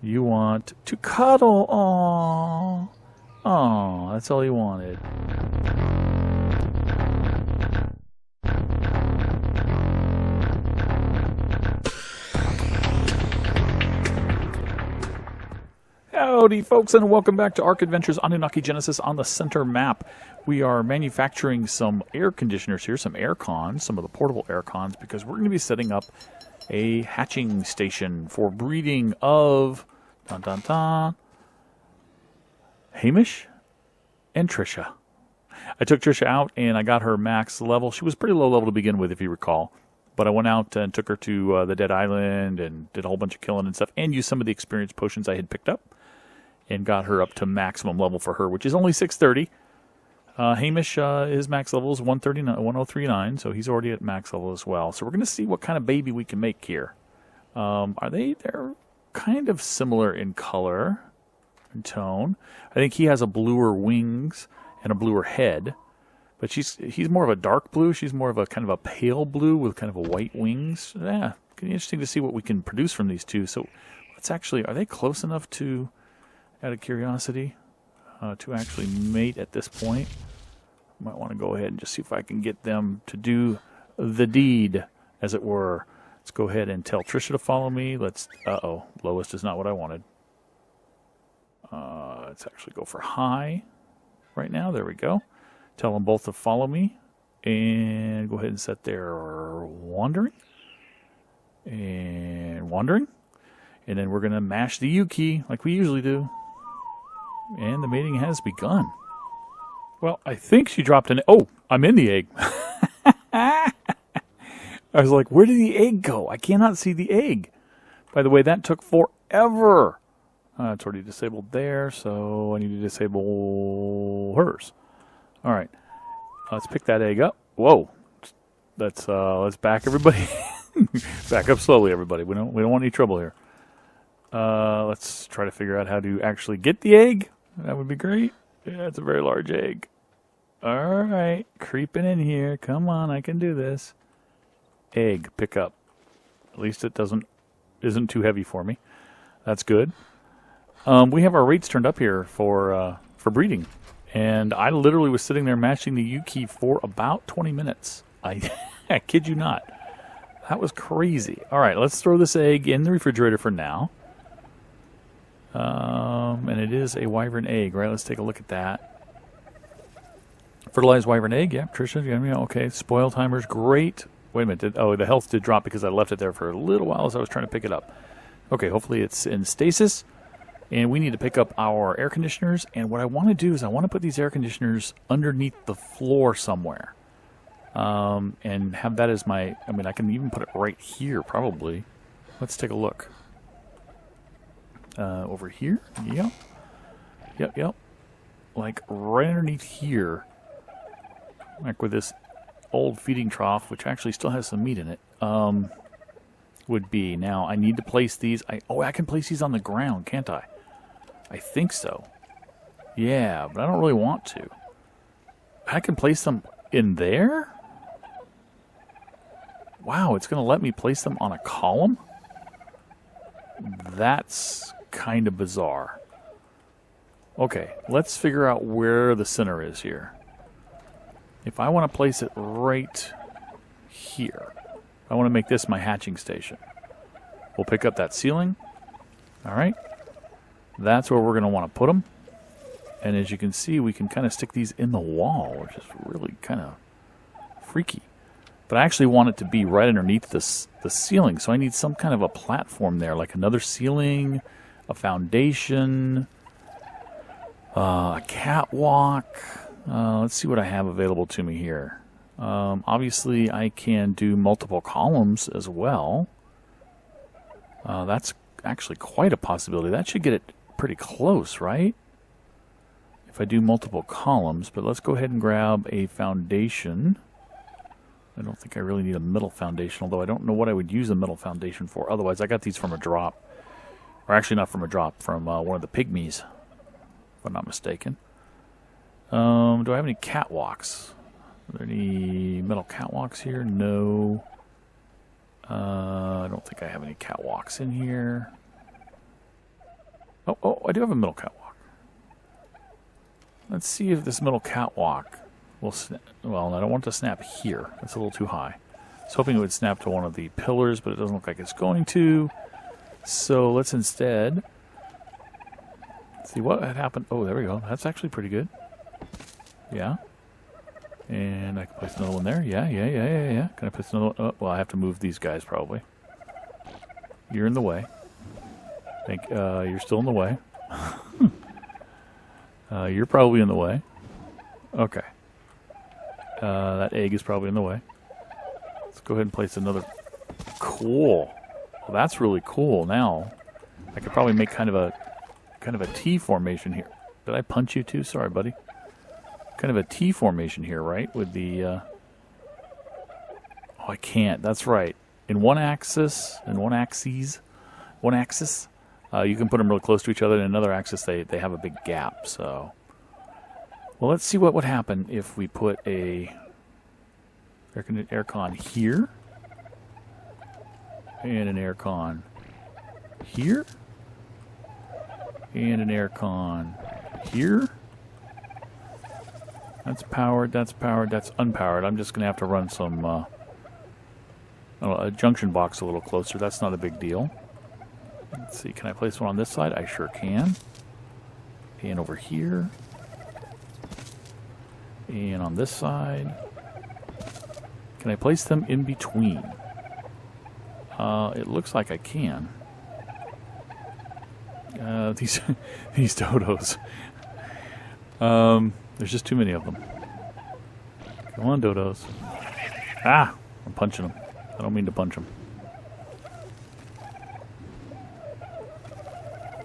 You want to cuddle. Aww. Aww, that's all you wanted. Howdy folks, and welcome back to ARK Adventures Annunaki Genesis on the center map. We are manufacturing some air conditioners here, some air cons, some of the portable air cons, because we're going to be setting up a hatching station for breeding of Hamish and Trisha. I took Trisha out and I got her max level. She was pretty low level to begin with, if you recall. But I went out and took her to the Dead Island and did a whole bunch of killing and stuff, and used some of the experience potions I had picked up and got her up to maximum level for her, which is only 630. Hamish, his max level is 1039, so he's already at max level as well. So we're going to see what kind of baby we can make here. They're kind of similar in color and tone. I think he has a bluer wings and a bluer head, but he's more of a dark blue. She's more of a kind of a pale blue with kind of a white wings. Yeah, it's going to be interesting to see what we can produce from these two. So let's actually, are they close enough to, out of curiosity, to actually mate at this point? Might want to go ahead and just see if I can get them to do the deed, as it were. Let's go ahead and tell Trisha to follow me. Uh-oh, lowest is not what I wanted. Let's actually go for high right now. There we go. Tell them both to follow me. And go ahead and set their wandering. And wandering. And then we're going to mash the U key like we usually do. And the mating has begun. Well, I think she dropped an... Oh, I'm in the egg. I was like, where did the egg go? I cannot see the egg. By the way, that took forever. It's already disabled there, so I need to disable hers. All right. Let's pick that egg up. Whoa. Let's back everybody. Back up slowly, everybody. We don't want any trouble here. Let's try to figure out how to actually get the egg. That would be great. Yeah, it's a very large egg. All right, creeping in here. Come on, I can do this. Egg, pick up. At least it isn't too heavy for me. That's good. We have our rates turned up here for breeding, and I literally was sitting there mashing the U key for about 20 minutes. I kid you not. That was crazy. All right, let's throw this egg in the refrigerator for now. And it is a wyvern egg, right? Let's take a look at that. Fertilized wyvern egg, yeah, Trisha, okay. Spoil timer's great. Wait a minute, the health did drop because I left it there for a little while as I was trying to pick it up. Okay, hopefully it's in stasis. And we need to pick up our air conditioners. And what I want to do is I want to put these air conditioners underneath the floor somewhere. And have that as my, I can even put it right here probably. Let's take a look. Over here? Yep. Yep. Like right underneath here. Like with this old feeding trough, which actually still has some meat in it, would be. Now, I need to place these. I can place these on the ground, can't I? I think so. Yeah, but I don't really want to. I can place them in there? Wow, it's going to let me place them on a column? That's kind of bizarre. Okay, let's figure out where the center is here. If I want to place it right here, I want to make this my hatching station. We'll pick up that ceiling. All right. That's where we're going to want to put them. And as you can see, we can kind of stick these in the wall, which is really kind of freaky. But I actually want it to be right underneath the ceiling, so I need some kind of a platform there, like another ceiling, a foundation, a catwalk. Let's see what I have available to me here. Obviously, I can do multiple columns as well. That's actually quite a possibility. That should get it pretty close, right? If I do multiple columns, but let's go ahead and grab a foundation. I don't think I really need a middle foundation, although I don't know what I would use a middle foundation for. Otherwise, I got these from a drop. Or actually not from a drop, from one of the pygmies, if I'm not mistaken. Do I have any catwalks? Are there any metal catwalks here? No. I don't think I have any catwalks in here. Oh, I do have a middle catwalk. Let's see if this middle catwalk will snap. Well, I don't want it to snap here. That's a little too high. I was hoping it would snap to one of the pillars, but it doesn't look like it's going to. So let's instead see what had happened. Oh, there we go. That's actually pretty good. Yeah. And I can place another one there. Yeah. Can I place another one? Oh, well, I have to move these guys probably. You're in the way. You're still in the way. You're probably in the way. Okay. That egg is probably in the way. Let's go ahead and place another. Cool. Well, that's really cool. Now, I could probably make kind of a T formation here. Did I punch you too? Sorry, buddy. Kind of a T formation here, right? With the. Oh, I can't. That's right. In one axis, you can put them real close to each other. In another axis, they have a big gap. So, well, let's see what would happen if we put a aircon here and an aircon here and an aircon here. That's powered. That's powered. That's unpowered. I'm just going to have to run some a junction box a little closer. That's not a big deal. Let's see, can I place one on this side? I sure can. And over here. And on this side. Can I place them in between? It looks like I can. These dodos. There's just too many of them. Come on, dodos. Ah! I'm punching them. I don't mean to punch them.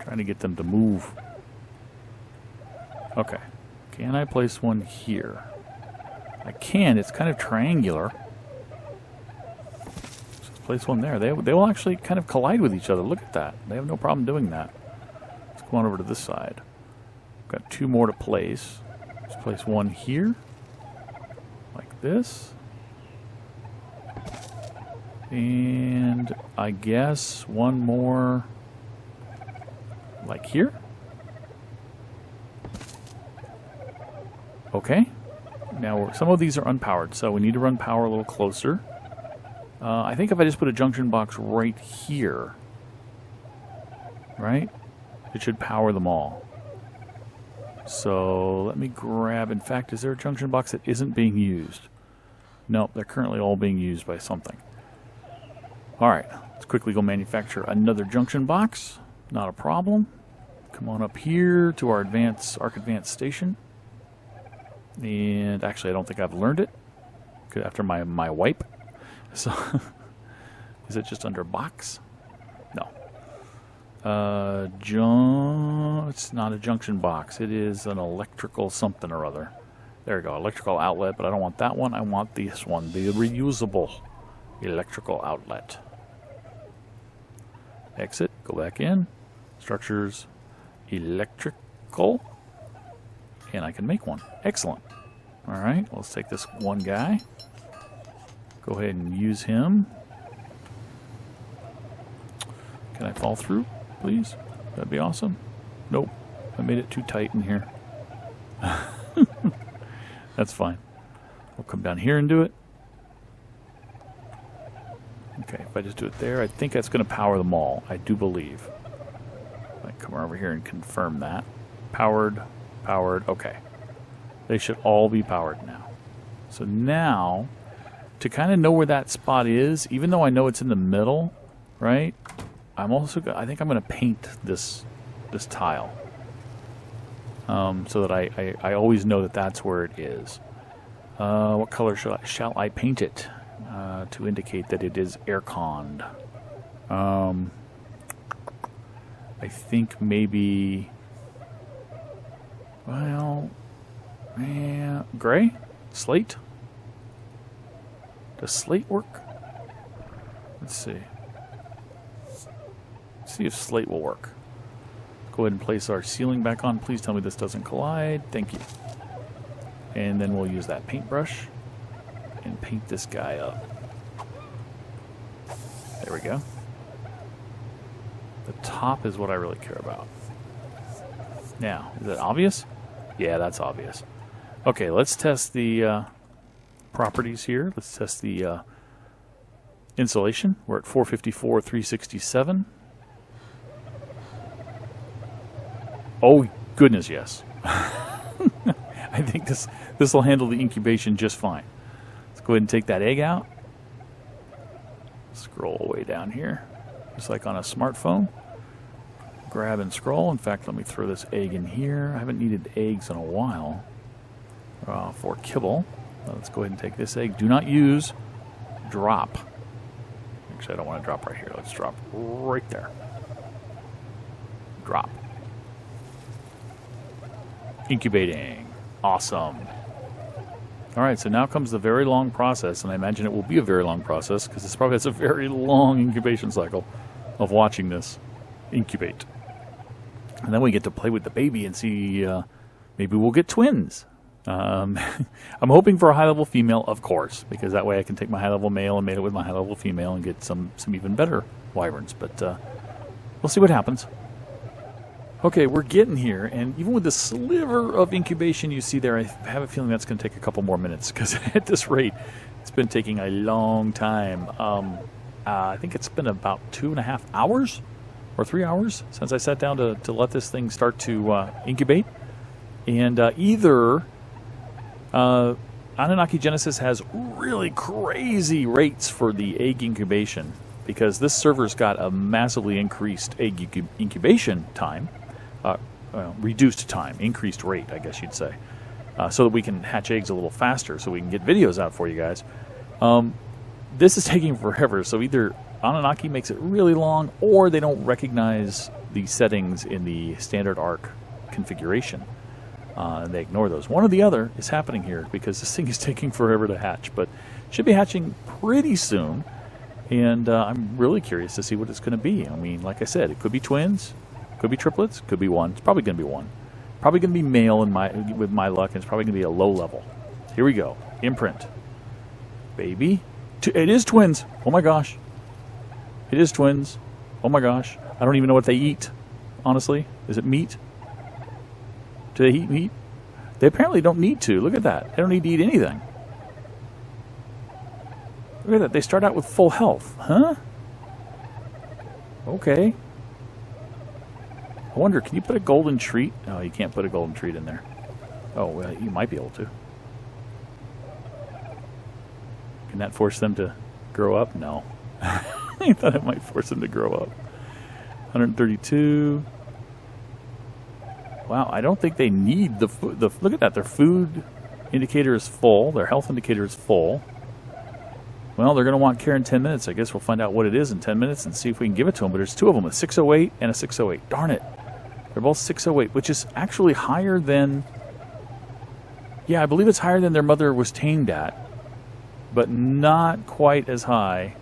Trying to get them to move. Okay. Can I place one here? I can. It's kind of triangular. Just place one there. They will actually kind of collide with each other. Look at that. They have no problem doing that. Let's go on over to this side. Got two more to place. Let's place one here. Like this. And I guess one more like here. Okay. Now some of these are unpowered, so we need to run power a little closer. I think if I just put a junction box right here, right, it should power them all. So let me grab, in fact, is there a junction box that isn't being used? No, they're currently all being used by something. Alright, let's quickly go manufacture another junction box. Not a problem. Come on up here to our ARK Advance station. And actually, I don't think I've learned it after my wipe. So, is it just under box? No. It's not a junction box. It is an electrical something or other. There we go, electrical outlet, but I don't want that one. I want this one, the reusable electrical outlet. Exit, go back in. Structures, electrical. And I can make one. Excellent. All right, let's take this one guy. Go ahead and use him. Can I fall through, please? That'd be awesome. Nope, I made it too tight in here. That's fine. We'll come down here and do it. Okay, if I just do it there, I think that's going to power them all. I do believe. I come over here and confirm that. Powered, powered. Okay. They should all be powered now. So now, to kind of know where that spot is, even though I know it's in the middle, right? I think I'm going to paint this tile. So that I always know that that's where it is. What color shall I paint it to indicate that it is air-conned? I think maybe, well, yeah, gray? Slate? Does slate work? Let's see. Let's see if slate will work. Go ahead and place our ceiling back on. Please tell me this doesn't collide. Thank you. And then we'll use that paintbrush and paint this guy up. There we go. The top is what I really care about. Now, is that obvious? Yeah, that's obvious. Okay, let's test the properties here. Let's test the insulation. We're at 454, 367. Oh, goodness, yes. I think this will handle the incubation just fine. Let's go ahead and take that egg out. Scroll way down here, just like on a smartphone. Grab and scroll. In fact, let me throw this egg in here. I haven't needed eggs in a while for kibble. Let's go ahead and take this egg. Do not use drop. Actually, I don't want to drop right here. Let's drop right there. Drop. Incubating. Awesome. All right, so now comes the very long process, and I imagine it will be a very long process because this probably has a very long incubation cycle of watching this incubate. And then we get to play with the baby and see maybe we'll get twins. I'm hoping for a high-level female, of course, because that way I can take my high-level male and mate it with my high-level female and get some even better wyverns. But we'll see what happens. Okay, we're getting here, and even with the sliver of incubation you see there, I have a feeling that's going to take a couple more minutes, because at this rate, it's been taking a long time. I think it's been about 2.5 hours or 3 hours since I sat down to let this thing start to incubate. And either Annunaki Genesis has really crazy rates for the egg incubation, because this server's got a massively increased egg incubation time, reduced time, increased rate, I guess you'd say, so that we can hatch eggs a little faster, so we can get videos out for you guys. This is taking forever, so either Annunaki makes it really long, or they don't recognize the settings in the standard ARK configuration, and they ignore those. One or the other is happening here, because this thing is taking forever to hatch, but should be hatching pretty soon, and I'm really curious to see what it's going to be. I mean, like I said, it could be twins, could be triplets, could be one. It's probably going to be one. Probably going to be male with my luck, and it's probably going to be a low level. Here we go. Imprint. Baby. It is twins. Oh my gosh. It is twins. Oh my gosh. I don't even know what they eat, honestly. Is it meat? Do they eat meat? They apparently don't need to. Look at that. They don't need to eat anything. Look at that. They start out with full health. Huh? Okay. I wonder, can you put a golden treat? No, you can't put a golden treat in there. Oh, well, you might be able to. Can that force them to grow up? No. I thought it might force them to grow up. 132. Wow, I don't think they need the food. Look at that. Their food indicator is full. Their health indicator is full. Well, they're going to want care in 10 minutes. I guess we'll find out what it is in 10 minutes and see if we can give it to them. But there's two of them, a 608 and a 608. Darn it. They're both 608, which is actually higher than... Yeah, I believe it's higher than their mother was tamed at, but not quite as high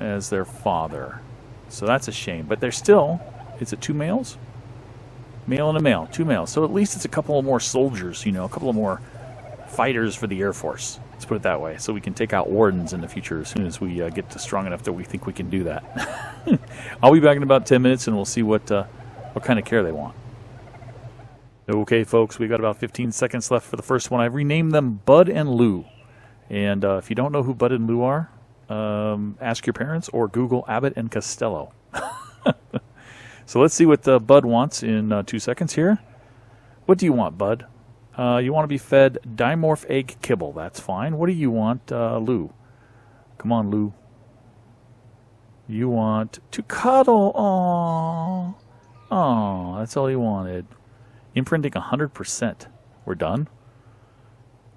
as their father. So that's a shame. But they're still... Is it two males? Male and a male. Two males. So at least it's a couple of more soldiers, you know, a couple of more fighters for the Air Force. Let's put it that way. So we can take out wardens in the future as soon as we get to strong enough that we think we can do that. I'll be back in about 10 minutes and we'll see what kind of care they want. Okay, folks, we got about 15 seconds left for the first one. I've renamed them Bud and Lou. And if you don't know who Bud and Lou are, ask your parents or Google Abbott and Costello. So let's see what Bud wants in 2 seconds here. What do you want, Bud? You want to be fed dimorph egg kibble. That's fine. What do you want, Lou? Come on, Lou. You want to cuddle. Aww. Aww, that's all you wanted. Imprinting 100%. We're done?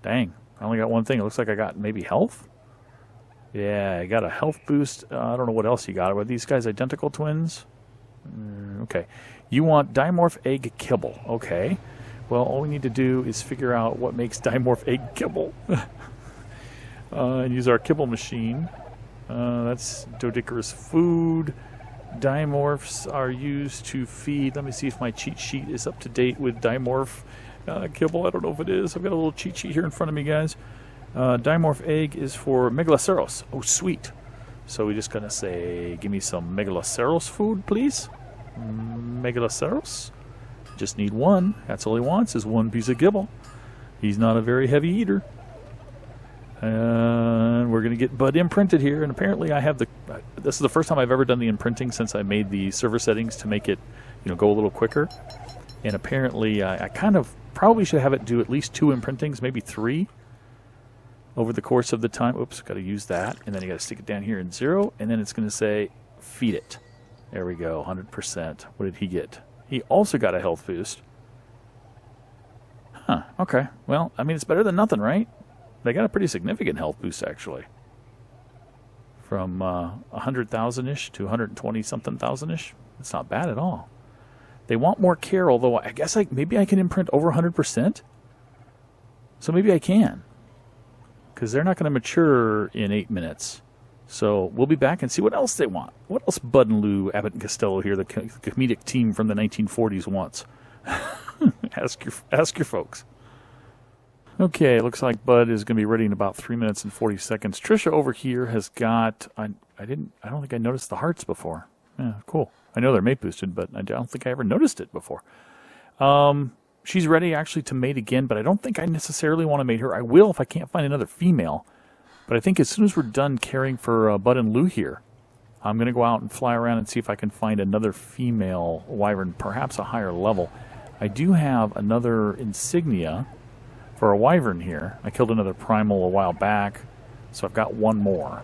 Dang, I only got one thing. It looks like I got maybe health? Yeah, I got a health boost. I don't know what else you got. Are these guys identical twins? Okay. You want dimorph egg kibble. Okay. Well, all we need to do is figure out what makes dimorph egg kibble. And use our kibble machine. That's doedigerous food. Dimorphs are used to feed. Let me see if my cheat sheet is up to date with dimorph kibble. I don't know if it is. I've got a little cheat sheet here in front of me, guys. Dimorph egg is for megaloceros. Oh, sweet. So we're just going to say, give me some megaloceros food, please. Megaloceros. Just need one. That's all he wants is one piece of kibble. He's not a very heavy eater. And we're going to get Bud imprinted here. And apparently I have this is the first time I've ever done the imprinting since I made the server settings to make it, go a little quicker. And apparently I kind of probably should have it do at least 2 imprintings, maybe 3 over the course of the time. Oops, got to use that. And then you got to stick it down here in 0. And then it's going to say, feed it. There we go, 100%. What did he get? He also got a health boost. Huh, okay. Well, I mean, it's better than nothing, right? They got a pretty significant health boost, actually. From 100,000-ish to 120-something thousand-ish. It's not bad at all. They want more care, although I guess maybe I can imprint over 100%. So maybe I can. Because they're not going to mature in 8 minutes. So we'll be back and see what else they want. What else Bud and Lou, Abbott and Costello here, the comedic team from the 1940s wants. Ask your folks. Okay, looks like Bud is going to be ready in about 3 minutes and 40 seconds. Trisha over here has got... I don't think I noticed the hearts before. Yeah, cool. I know they're mate boosted, but I don't think I ever noticed it before. She's ready actually to mate again, but I don't think I necessarily want to mate her. I will if I can't find another female. But I think as soon as we're done caring for Bud and Lou here, I'm going to go out and fly around and see if I can find another female wyvern, perhaps a higher level. I do have another insignia for a wyvern here. I killed another primal a while back, so I've got one more.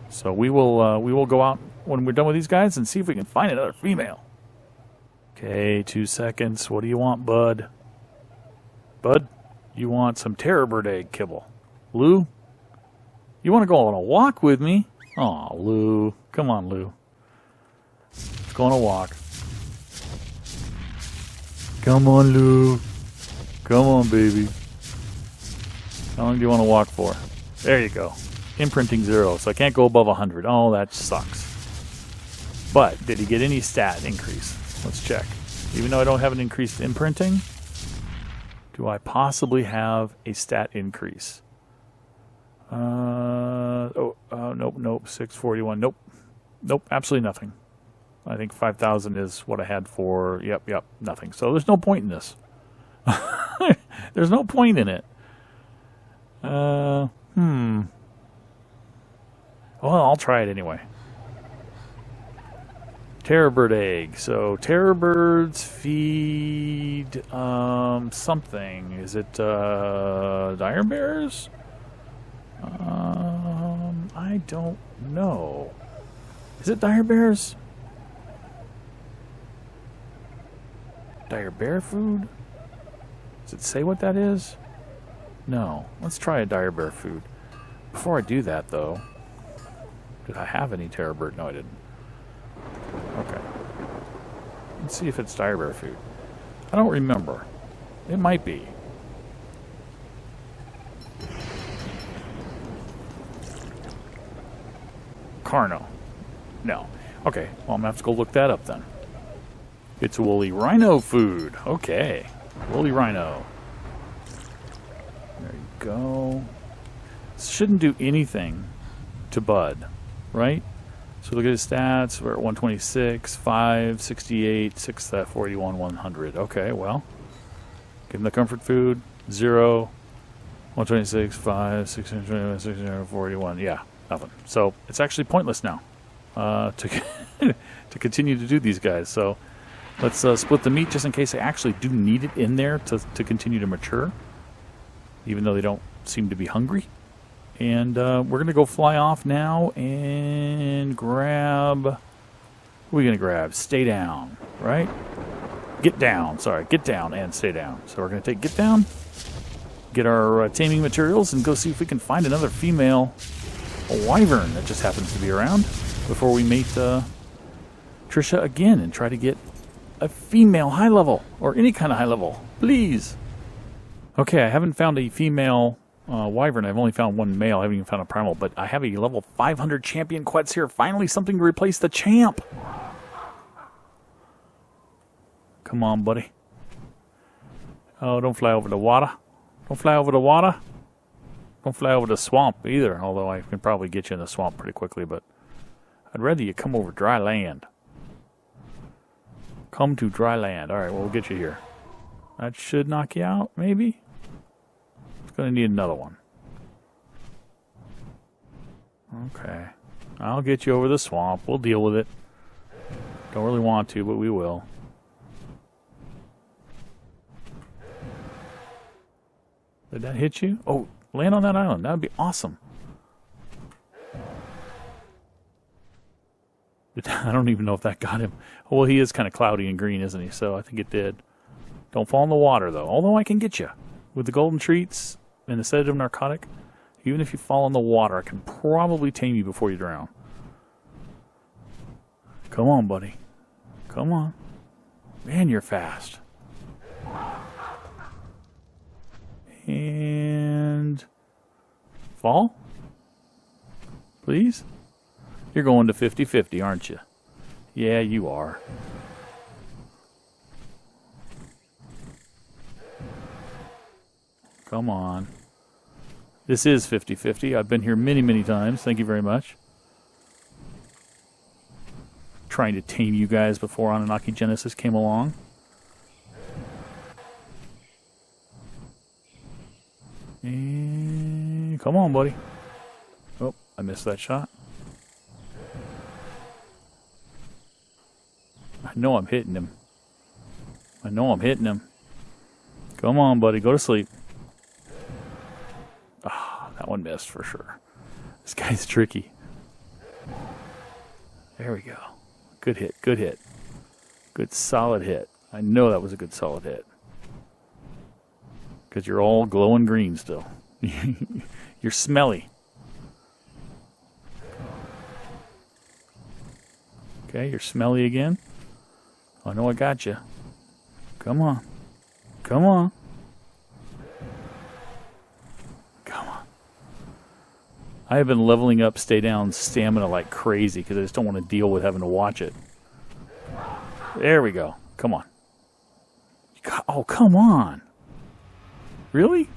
So we will go out when we're done with these guys and see if we can find another female. Okay, 2 seconds. What do you want, Bud? Bud, you want some terror bird egg kibble. Lou, you want to go on a walk with me? Aw, Lou. Come on, Lou. Let's go on a walk. Come on, Lou. Come on, baby. How long do you want to walk for? There you go. Imprinting 0, so I can't go above 100. Oh, that sucks. But did he get any stat increase? Let's check. Even though I don't have an increased imprinting, do I possibly have a stat increase? Nope. 641. Nope. Absolutely nothing. I think 5,000 is what I had for. Yep. Nothing. So there's no point in this. There's no point in it. Well, I'll try it anyway. Terror bird egg. So terror birds feed something. Is it dire bears? I don't know. Is it dire bears? Dire bear food? Does it say what that is? No. Let's try a dire bear food. Before I do that, though, did I have any terror bird? No, I didn't. Okay. Let's see if it's dire bear food. I don't remember. It might be. Carno. No. Okay. Well, I'm going to have to go look that up then. It's woolly rhino food. Okay. Woolly rhino. There you go. This shouldn't do anything to Bud, right? So look at his stats. We're at 126, 5, 68, 641, 100. Okay, well. Give him the comfort food. 0, 126, 5, 621, 641. Yeah, nothing. So it's actually pointless now to continue to do these guys. So let's split the meat just in case I actually do need it in there to continue to mature, even though they don't seem to be hungry. And we're going to go fly off now and grab... What are we going to grab? Stay down, right? Get down. Sorry, get down and stay down. So we're going to take get down, get our taming materials, and go see if we can find another female wyvern that just happens to be around before we mate Trisha again and try to get a female high level, or any kind of high level, please. Okay, I haven't found a female wyvern. I've only found one male. I haven't even found a primal, but I have a level 500 champion Quetz here. Finally, something to replace the champ. Come on, buddy. Oh, don't fly over the water. Don't fly over the water. Don't fly over the swamp either, although I can probably get you in the swamp pretty quickly, but I'd rather you come over dry land. Come to dry land. Alright, well, we'll get you here. That should knock you out, maybe? It's going to need another one. Okay. I'll get you over the swamp. We'll deal with it. Don't really want to, but we will. Did that hit you? Oh, land on that island. That would be awesome. I don't even know if that got him. Well, he is kind of cloudy and green, isn't he? So I think it did. Don't fall in the water, though. Although I can get you. With the golden treats and the sedative narcotic, even if you fall in the water, I can probably tame you before you drown. Come on, buddy. Come on. Man, you're fast. And... fall? Please? You're going to 50-50, aren't you? Yeah, you are. Come on. This is 50-50. I've been here many, many times. Thank you very much. Trying to tame you guys before Annunaki Genesis came along. And come on, buddy. Oh, I missed that shot. I know I'm hitting him. I know I'm hitting him. Come on, buddy. Go to sleep. Ah, that one missed for sure. This guy's tricky. There we go. Good hit. Good hit. Good solid hit. I know that was a good solid hit. Because you're all glowing green still. You're smelly. Okay, you're smelly again. I know I got you. Come on. Come on. Come on. I have been leveling up Stay Down stamina like crazy because I just don't want to deal with having to watch it. There we go. Come on. Oh, come on. Really?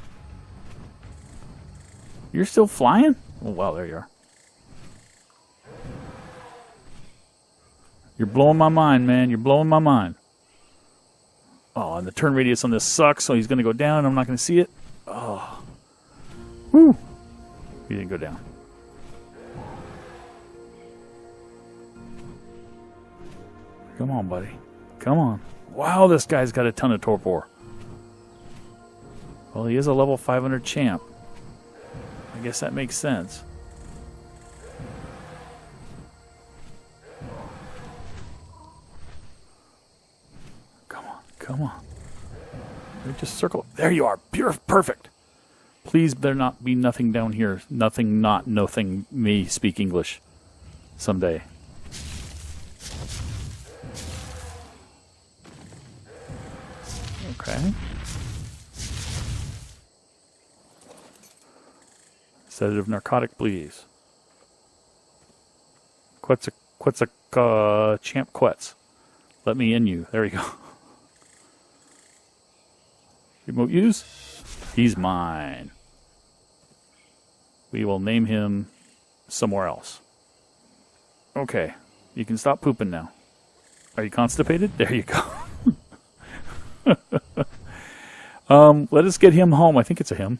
You're still flying? Oh, wow, there you are. You're blowing my mind, man. You're blowing my mind. Oh, and the turn radius on this sucks, so he's going to go down. I'm not going to see it. Oh. Whew. He didn't go down. Come on, buddy. Come on. Wow, this guy's got a ton of torpor. Well, he is a level 500 champ. I guess that makes sense. Come on. Just circle. There you are. Pure, perfect. Please there not be nothing down here. Nothing may speak English someday. Okay. Sedative narcotic, please. Quetz, champ Quetz. Let me in you. There you go. Remote use? He's mine. We will name him somewhere else. Okay. You can stop pooping now. Are you constipated? There you go. Let us get him home. I think it's a him.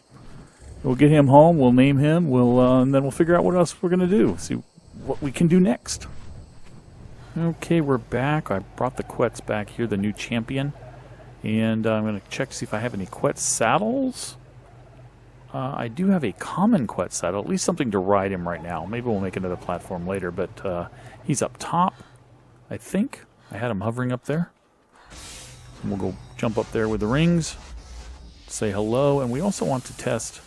We'll get him home. We'll name him. And then we'll figure out what else we're going to do. See what we can do next. Okay, we're back. I brought the Quetz back here, the new champion. And I'm going to check to see if I have any Quetz saddles. I do have a common Quetz saddle, at least something to ride him right now. Maybe we'll make another platform later, but he's up top, I think. I had him hovering up there. And we'll go jump up there with the rings, say hello, and we also want to test...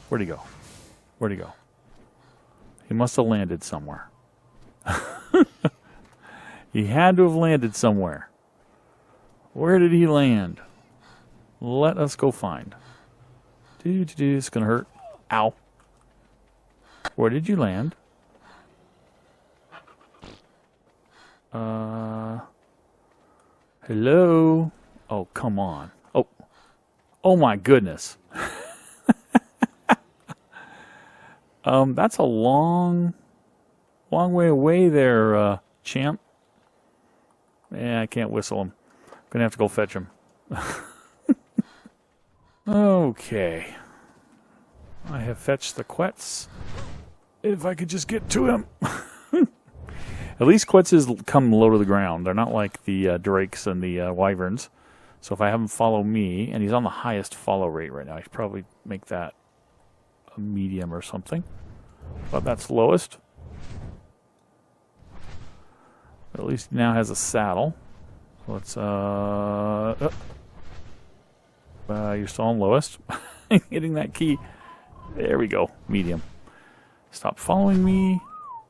Where'd he go? Where'd he go? He must have landed somewhere. He had to have landed somewhere. Where did he land? Let us go find. It's gonna hurt. Ow. Where did you land? Hello? Oh, come on. Oh my goodness. That's a long way away there, champ. Yeah, I can't whistle him. Gonna have to go fetch him. Okay. I have fetched the Quetz. If I could just get to him. At least Quetzes come low to the ground. They're not like the Drakes and the Wyverns. So if I have him follow me, and he's on the highest follow rate right now, I should probably make that a medium or something. But that's lowest. But at least he now has a saddle. Let's, you're still on lowest. Hitting that key. There we go. Medium. Stop following me.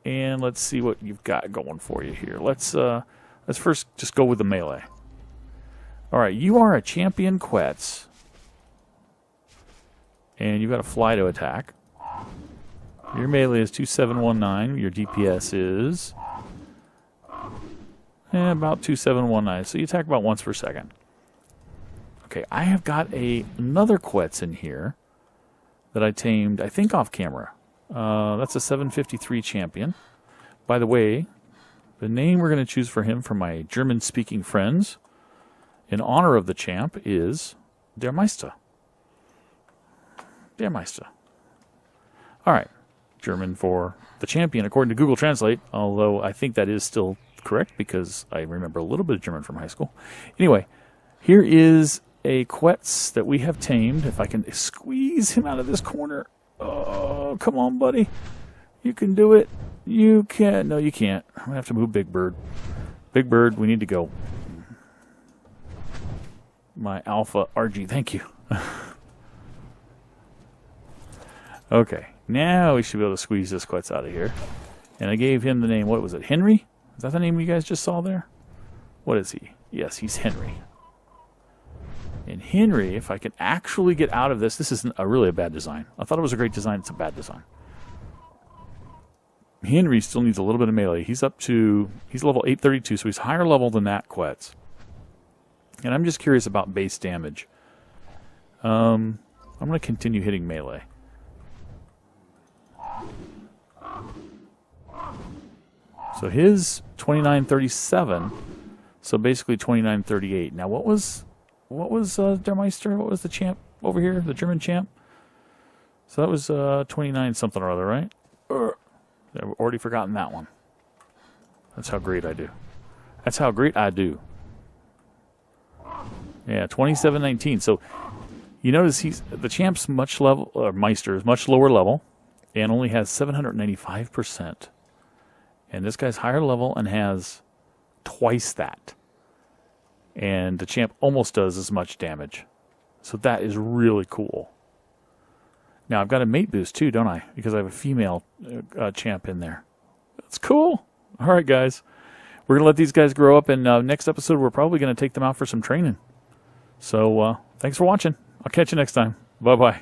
And let's see what you've got going for you here. Let's first just go with the melee. Alright, you are a champion Quetz. And you've got a fly to attack. Your melee is 2719. Your DPS is about 2719. So you attack about once per second. Okay, I have got another Quetz in here that I tamed, I think, off camera. That's a 753 champion. By the way, the name we're going to choose for him for my German-speaking friends, in honor of the champ, is Der Meister. Der Meister. All right, German for the champion, according to Google Translate, although I think that is still correct because I remember a little bit of German from high school. Anyway, here is a Quetz that we have tamed. If I can squeeze him out of this corner. Oh, come on, buddy. You can do it. You can. No, you can't. I'm going to have to move Big Bird. Big Bird, we need to go. My Alpha RG, thank you. Okay, now we should be able to squeeze this Quetz out of here. And I gave him the name, what was it, Henry? Is that the name you guys just saw there? What is he? Yes, he's Henry. And Henry, if I can actually get out of this, this isn't really a bad design. I thought it was a great design. It's a bad design. Henry still needs a little bit of melee. He's level 832, so he's higher level than that Quetz. And I'm just curious about base damage. I'm going to continue hitting melee. So his 2937, so basically 2938. Now what was Der Meister? What was the champ over here? The German champ? So that was 29 something or other, right? I've already forgotten that one. That's how great I do. That's how great I do. Yeah, 2719. So you notice the champ's Meister is much lower level and only has 795%. And this guy's higher level and has twice that. And the champ almost does as much damage. So that is really cool. Now, I've got a mate boost too, don't I? Because I have a female champ in there. That's cool. All right, guys. We're going to let these guys grow up, and next episode, we're probably going to take them out for some training. So, thanks for watching. I'll catch you next time. Bye-bye.